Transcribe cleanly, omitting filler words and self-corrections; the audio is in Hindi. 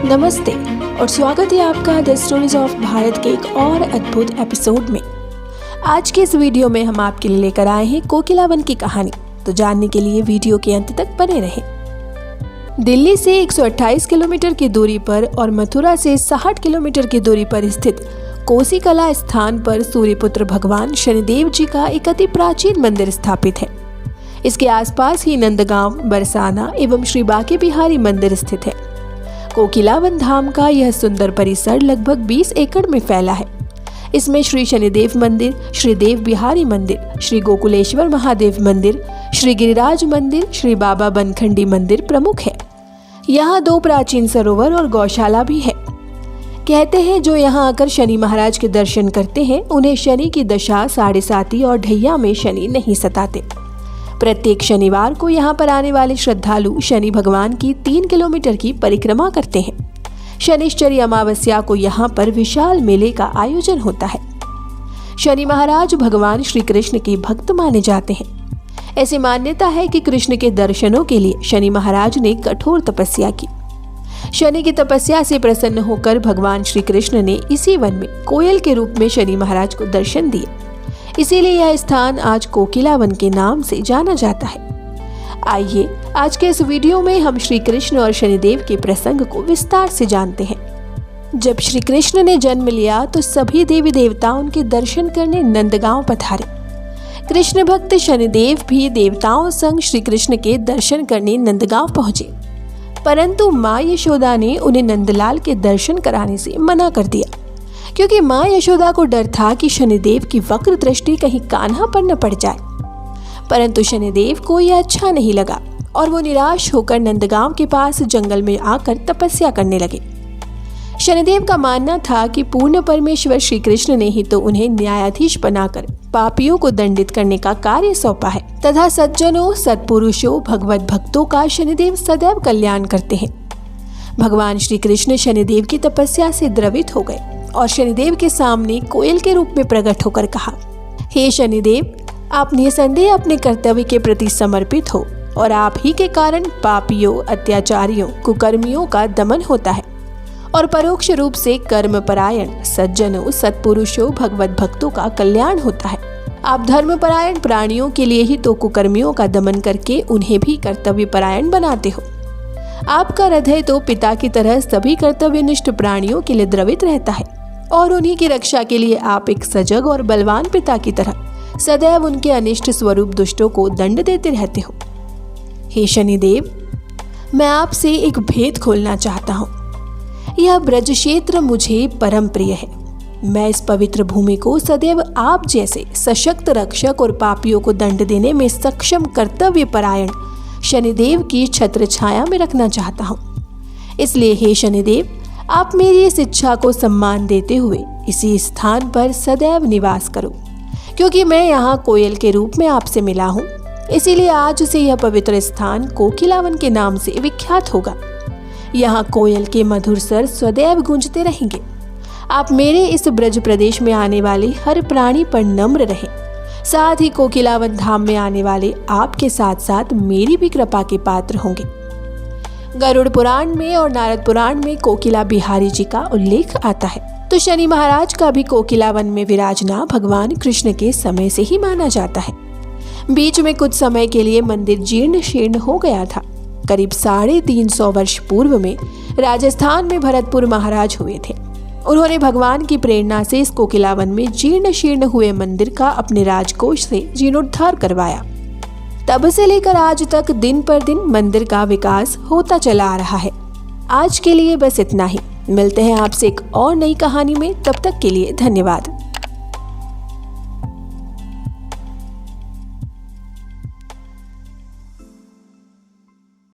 नमस्ते और स्वागत है आपका द स्टोरीज ऑफ भारत के एक और अद्भुत एपिसोड में। आज के इस वीडियो में हम आपके लिए लेकर आए हैं कोकिलावन की कहानी। तो जानने के लिए वीडियो के अंत तक बने रहें। दिल्ली से 128 किलोमीटर की दूरी पर और मथुरा से 60 किलोमीटर की दूरी पर स्थित कोसीकला स्थान पर सूर्यपुत्र भगवान शनिदेव जी का एक अति प्राचीन मंदिर स्थापित है। इसके आसपास ही नंदगांव, बरसाना एवं श्री बांके बिहारी मंदिर स्थित है। कोकिलावन धाम का यह सुंदर परिसर लगभग 20 एकड़ में फैला है। इसमें श्री शनिदेव मंदिर, श्री देव बिहारी मंदिर, श्री गोकुलेश्वर महादेव मंदिर, श्री गिरिराज मंदिर, श्री बाबा बनखंडी मंदिर प्रमुख है। यहाँ 2 प्राचीन सरोवर और गौशाला भी है। कहते हैं जो यहाँ आकर शनि महाराज के दर्शन करते हैं उन्हें शनि की दशा, साढ़े साती और ढैया में शनि नहीं सताते। प्रत्येक शनिवार को यहाँ पर आने वाले श्रद्धालु शनि भगवान की 3 किलोमीटर की परिक्रमा करते हैं। शनिश्चरी अमावस्या को यहाँ पर विशाल मेले का आयोजन होता है। शनि महाराज भगवान श्री कृष्ण के भक्त माने जाते हैं। ऐसी मान्यता है कि कृष्ण के दर्शनों के लिए शनि महाराज ने कठोर तपस्या की। शनि की तपस्या से प्रसन्न होकर भगवान श्री कृष्ण ने इसी वन में कोयल के रूप में शनि महाराज को दर्शन दिए। इसीलिए यह स्थान आज कोकिलावन के नाम से जाना जाता है। आइए आज के इस वीडियो में हम श्री कृष्ण और शनिदेव के प्रसंग को विस्तार से जानते हैं। जब श्री कृष्ण ने जन्म लिया तो सभी देवी देवता उनके दर्शन करने नंदगांव पधारे। कृष्ण भक्त शनिदेव भी देवताओं संग श्री कृष्ण के दर्शन करने नंदगांव पहुंचे, परंतु माँ यशोदा ने उन्हें नंदलाल के दर्शन कराने से मना कर दिया, क्योंकि माँ यशोदा को डर था कि शनिदेव की वक्र दृष्टि कहीं कान्हा पर न पड़ जाए। परंतु शनिदेव को यह अच्छा नहीं लगा और वो निराश होकर नंदगांव के पास जंगल में आकर तपस्या करने लगे। शनिदेव का मानना था कि पूर्ण परमेश्वर श्री कृष्ण ने ही तो उन्हें न्यायाधीश बनाकर पापियों को दंडित करने का कार्य सौंपा है तथा सज्जनों, सत्पुरुषों, भगवत भक्तों का शनिदेव सदैव कल्याण करते हैं। भगवान श्री कृष्ण शनिदेव की तपस्या से द्रवित हो गए और शनिदेव के सामने कोयल के रूप में प्रकट होकर कहा, हे शनिदेव, आप निसंदेह अपने कर्तव्य के प्रति समर्पित हो और आप ही के कारण पापियों, अत्याचारियों, कुकर्मियों का दमन होता है और परोक्ष रूप से कर्मपरायण सज्जनों, सत्पुरुषों, भगवत भक्तों का कल्याण होता है। आप धर्मपरायण प्राणियों के लिए ही तो कुकर्मियों का दमन करके उन्हें भी कर्तव्यपरायण बनाते हो। आपका हृदय तो पिता की तरह सभी कर्तव्यनिष्ठ प्राणियों के लिए द्रवित रहता है और उन्हीं की रक्षा के लिए आप एक सजग और बलवान पिता की तरह सदैव उनके अनिष्ट स्वरूप दुष्टों को दंड देते रहते हो। हे शनिदेव, मैं आपसे एक भेद खोलना चाहता हूँ। यह ब्रज क्षेत्र मुझे परम प्रिय है। मैं इस पवित्र भूमि को सदैव आप जैसे सशक्त रक्षक और पापियों को दंड देने में सक्षम कर्तव्यपरायण शनिदेव की छत्र छाया में रखना चाहता हूँ। इसलिए हे शनिदेव, आप मेरी इस इच्छा को सम्मान देते हुए इसी स्थान पर सदैव निवास करो, क्योंकि मैं यहाँ कोयल के रूप में आपसे मिला हूँ। इसीलिए आज से यह पवित्र स्थान कोकिलावन के नाम से विख्यात होगा। यहाँ कोयल के मधुर स्वर सदैव गूंजते रहेंगे। आप मेरे इस ब्रज प्रदेश में आने वाले हर प्राणी पर नम्र रहें। साथ ही कोकिलावन धाम में आने वाले आपके साथ साथ मेरी भी कृपा के पात्र होंगे। गरुड़ पुराण में और नारद पुराण में कोकिला बिहारी जी का उल्लेख आता है, तो शनि महाराज का भी कोकिलावन में विराजना भगवान कृष्ण के समय से ही माना जाता है। बीच में कुछ समय के लिए मंदिर जीर्ण शीर्ण हो गया था। करीब 350 वर्ष पूर्व में राजस्थान में भरतपुर महाराज हुए थे। उन्होंने भगवान की प्रेरणा से इस कोकिलावन में जीर्ण शीर्ण हुए मंदिर का अपने राजकोष से जीर्णोद्धार करवाया। तब से लेकर आज तक दिन पर दिन मंदिर का विकास होता चला आ रहा है। आज के लिए बस इतना ही। मिलते हैं आपसे एक और नई कहानी में। तब तक के लिए धन्यवाद।